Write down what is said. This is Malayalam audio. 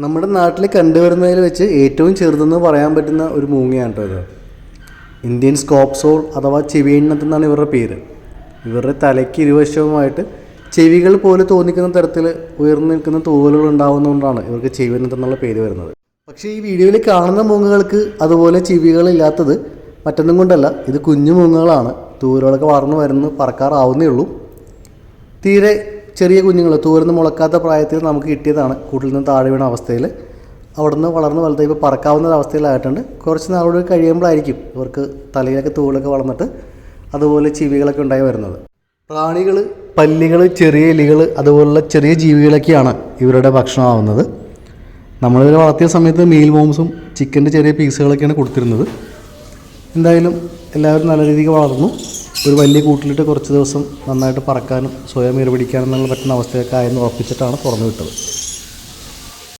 നമ്മുടെ നാട്ടിൽ കണ്ടുവരുന്നതിൽ വെച്ച് ഏറ്റവും ചെറുതെന്ന് പറയാൻ പറ്റുന്ന ഒരു മൂങ്ങയാണ് കേട്ടോ ഇത്. ഇന്ത്യൻ സ്കോപ്സോൾ അഥവാ ചെവിയെണ്ണത്ത് എന്നാണ് ഇവരുടെ പേര്. ഇവരുടെ തലയ്ക്ക് ഇരുവശവുമായിട്ട് ചെവികൾ പോലെ തോന്നിക്കുന്ന തരത്തിൽ ഉയർന്നു നിൽക്കുന്ന തൂവലുകൾ ഉണ്ടാകുന്നതുകൊണ്ടാണ് ഇവർക്ക് ചെവിയെണ്ണത്ത് എന്നുള്ള പേര് വരുന്നത്. പക്ഷേ ഈ വീഡിയോയിൽ കാണുന്ന മൂങ്ങകൾക്ക് അതുപോലെ ചെവികളില്ലാത്തത് മറ്റൊന്നും കൊണ്ടല്ല, ഇത് കുഞ്ഞു മൂങ്ങകളാണ്. തൂവലുകളൊക്കെ വളർന്നു വരുന്നു, പറക്കാറാവുന്നേ ഉള്ളൂ. തീരെ ചെറിയ കുഞ്ഞുങ്ങൾ തൂവലൊന്ന് മുളക്കാത്ത പ്രായത്തിൽ നമുക്ക് കിട്ടിയതാണ്. കൂട്ടിൽ നിന്ന് താഴെ വീണ അവസ്ഥയിൽ അവിടെ നിന്ന് വളർന്ന് വലുതായി ഇപ്പോൾ പറക്കാവുന്ന അവസ്ഥയിലായിട്ടുണ്ട്. കുറച്ച് നാളോട് കഴിയുമ്പോഴായിരിക്കും ഇവർക്ക് തലയിലൊക്കെ തൂവലൊക്കെ വളർന്നിട്ട് അതുപോലെ ചെവികളൊക്കെ ഉണ്ടായി വരുന്നത്. പ്രാണികൾ, പല്ലികൾ, ചെറിയ എലികൾ അതുപോലുള്ള ചെറിയ ജീവികളൊക്കെയാണ് ഇവരുടെ ഭക്ഷണമാവുന്നത്. നമ്മളിവരെ വളർത്തിയ സമയത്ത് മീൽ മോംസും ചിക്കൻ്റെ ചെറിയ പീസുകളൊക്കെയാണ് കൊടുത്തിരുന്നത്. എന്തായാലും എല്ലാവരും നല്ല രീതിക്ക് വളർന്നു. ഒരു വലിയ കൂട്ടിലിട്ട് കുറച്ച് ദിവസം നന്നായിട്ട് പറക്കാനും സ്വയം ഇര പിടിക്കാനും എന്നുള്ള പറ്റുന്ന അവസ്ഥയൊക്കെ ആയെന്ന് ഉറപ്പിച്ചിട്ടാണ് തുറന്നു വിട്ടത്.